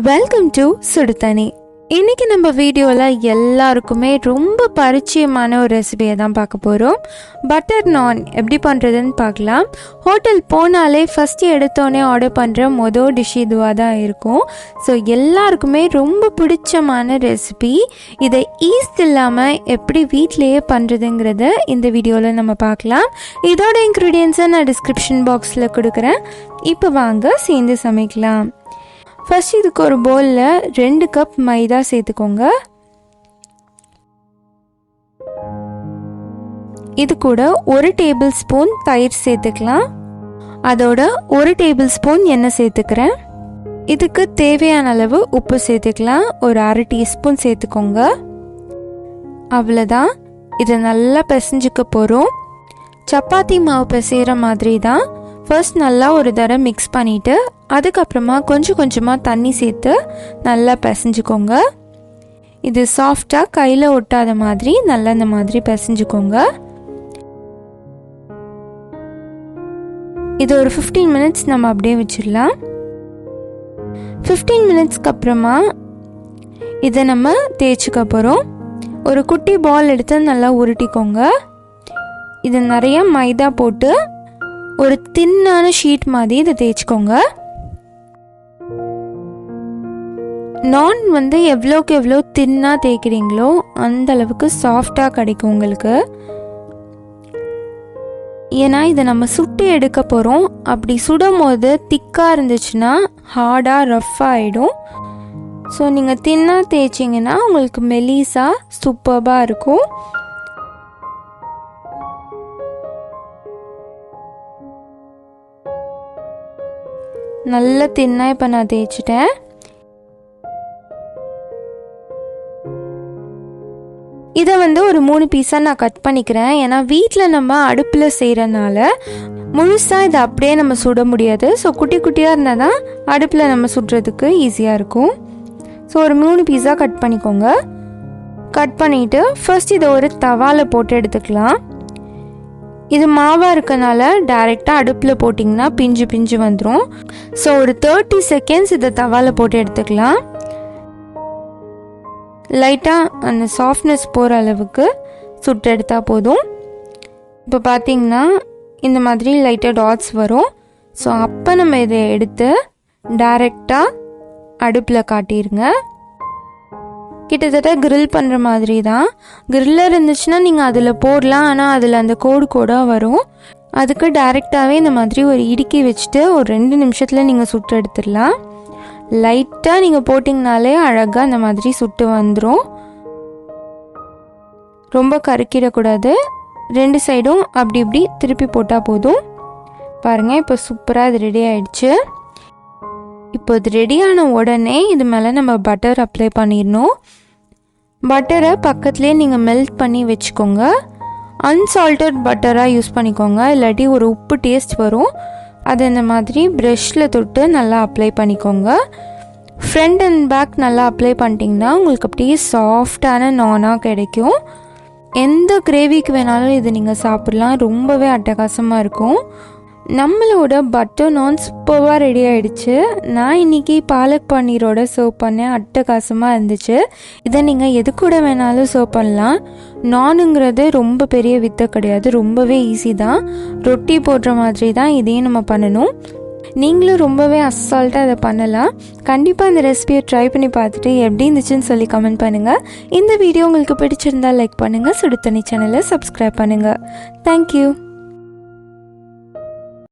Welcome to சுடு தண்ணி. இன்றைக்கி நம்ம வீடியோவில் எல்லாருக்குமே ரொம்ப பரிச்சயமான ஒரு ரெசிபியை தான் பார்க்க போகிறோம். பட்டர் நான் எப்படி பண்ணுறதுன்னு பார்க்கலாம். ஹோட்டல் போனாலே ஃபஸ்ட்டு எடுத்தோடனே ஆர்டர் பண்ணுற மொதல் டிஷ் இதுவாக தான் இருக்கும். ஸோ எல்லாருக்குமே ரொம்ப பிடிச்சமான ரெசிபி. இதை ஈஸ்ட் இல்லாமல் எப்படி வீட்டிலையே பண்ணுறதுங்கிறத இந்த வீடியோவில் நம்ம பார்க்கலாம். இதோட இன்க்ரீடியன்ஸை நான் டிஸ்கிரிப்ஷன் பாக்ஸில் கொடுக்குறேன். இப்போ வாங்க சேர்ந்து சமைக்கலாம். ஃபர்ஸ்ட் இதுக்கு ஒரு பவுலில் 2 கப் மைதா சேர்த்துக்கோங்க. இது கூட 1 டேபிள் ஸ்பூன் தயிர் சேர்த்துக்கலாம். அதோட 1 டேபிள் ஸ்பூன் எண்ணெய் சேர்த்துக்கிறேன். இதுக்கு தேவையான அளவு உப்பு சேர்த்துக்கலாம். ஒரு 1/2 டீஸ்பூன் சேர்த்துக்கோங்க. அவ்வளோதான். இதை நல்லா பிசைஞ்சுக்க போகிறோம். சப்பாத்தி மாவு பிசைகிற மாதிரி தான். ஃபர்ஸ்ட் நல்லா ஒரு தடவை மிக்ஸ் பண்ணிவிட்டு அதுக்கப்புறமா கொஞ்சம் கொஞ்சமாக தண்ணி சேர்த்து நல்லா பிசைஞ்சுக்கோங்க. இது சாஃப்டாக கையில் ஒட்டாத மாதிரி நல்லா இந்த மாதிரி பிசைஞ்சுக்கோங்க. இது ஒரு 15 மினிட்ஸ் நம்ம அப்படியே வச்சிடலாம். 15 மினிட்ஸ்க்கு அப்புறமா இதை நம்ம தேய்ச்சிக்க போகிறோம். ஒரு குட்டி பால் எடுத்து நல்லா உருட்டிக்கோங்க. இது நிறைய மைதா போட்டு ஒரு தின்னான ஷீட் மாதிரி இதை தேய்ச்சிக்கோங்க. நான் எவ்வளோக்கு எவ்வளோ தின்னாக தேய்க்கிறீங்களோ அந்த அளவுக்கு சாஃப்டாக கிடைக்கும் உங்களுக்கு. ஏன்னா இதை நம்ம சுட்டு எடுக்க போகிறோம். அப்படி சுடும் போது திக்காக இருந்துச்சுன்னா ஹார்டாக ரஃப்பாக ஆகிடும். ஸோ நீங்கள் தின்னாக தேய்ச்சிங்கன்னா உங்களுக்கு மெலிசாக சூப்பராக இருக்கும். நல்ல தின்னா இப்போ நான் தேய்ச்சிட்டேன். இதை ஒரு 3 பீஸாக நான் கட் பண்ணிக்கிறேன். ஏன்னா வீட்டில் நம்ம அடுப்பில் செய்கிறனால முழுசாக இதை அப்படியே நம்ம சுட முடியாது. ஸோ குட்டி குட்டியாக இருந்தால் தான் அடுப்பில் நம்ம சுடுறதுக்கு ஈஸியாக இருக்கும். ஸோ ஒரு 3 பீஸாக கட் பண்ணிக்கோங்க. கட் பண்ணிவிட்டு ஃபர்ஸ்ட் இதை ஒரு தவாவில் போட்டு எடுத்துக்கலாம். இது மாவாக இருக்கனால டைரெக்டாக அடுப்பில் போட்டிங்கன்னா பிஞ்சு பிஞ்சு வந்துடும். ஸோ ஒரு 30 செகண்ட்ஸ் இதை தவாவில் போட்டு எடுத்துக்கலாம். லைட்டாக அந்த சாஃப்ட்னஸ் போகிற அளவுக்கு சுட்டு எடுத்தால் போதும். இப்போ பார்த்திங்கன்னா இந்த மாதிரி லைட்டாக டாட்ஸ் வரும். ஸோ அப்போ நம்ம இதை எடுத்து டைரெக்டாக அடுப்பில் காட்டிடுங்க. கிட்டத்தட்ட கிரில் பண்ணுற மாதிரி தான். கிரில்லர் இருந்துச்சுன்னா நீங்கள் அதில் போடலாம். ஆனால் அதில் அந்த கோடாக வரும். அதுக்கு டைரெக்டாகவே இந்த மாதிரி ஒரு இடுக்கி வச்சுட்டு ஒரு 2 நிமிஷத்தில் நீங்கள் சுட்டு எடுத்துடலாம். லைட்டாக நீங்கள் போட்டிங்கனாலே அழகாக அந்த மாதிரி சுட்டு வந்துடும். ரொம்ப கருக்கிடக்கூடாது. 2 சைடும் அப்படி இப்படி திருப்பி போட்டால் போதும். பாருங்கள், இப்போ சூப்பராக இது ரெடி ஆகிடுச்சு. இப்போ இது ரெடியான உடனே இது மேலே நம்ம பட்டர் அப்ளை பண்ணிடணும். பட்டரை பக்கத்துலேயே நீங்கள் மெல்ட் பண்ணி வச்சுக்கோங்க. அன்சால்டட் பட்டராக யூஸ் பண்ணிக்கோங்க. இல்லாட்டி ஒரு உப்பு டேஸ்ட் வரும். அதை இந்த மாதிரி ப்ரஷ்ஷில் தொட்டு நல்லா அப்ளை பண்ணிக்கோங்க. ஃப்ரண்ட் அண்ட் பேக் நல்லா அப்ளை பண்ணிட்டீங்கன்னா உங்களுக்கு அப்படியே சாஃப்டான நானாக கிடைக்கும். எந்த கிரேவிக்கு வேணாலும் இது நீங்கள் சாப்பிட்லாம். ரொம்பவே அட்டகாசமாக இருக்கும். நம்மளோட பட்டர் நான் சூப்பராக ரெடி ஆகிடுச்சு. நான் இன்றைக்கி பாலக் பன்னீரோட சர்வ் பண்ணேன். அட்டகாசமாக இருந்துச்சு. இதை நீங்கள் எது கூட வேணாலும் சர்வ் பண்ணலாம். நானுங்கிறது ரொம்ப பெரிய வித்தை கிடையாது. ரொம்பவே ஈஸி தான். ரொட்டி போடுற மாதிரி தான் இதையும் நம்ம பண்ணணும். நீங்களும் ரொம்பவே அசால்ட்டாக அதை பண்ணலாம். கண்டிப்பாக இந்த ரெசிபியை ட்ரை பண்ணி பார்த்துட்டு எப்படி இருந்துச்சுன்னு சொல்லி கமெண்ட் பண்ணுங்கள். இந்த வீடியோ உங்களுக்கு பிடிச்சிருந்தால் லைக் பண்ணுங்கள். சுடு தண்ணி சேனலை சப்ஸ்கிரைப் பண்ணுங்கள். தேங்க்யூ.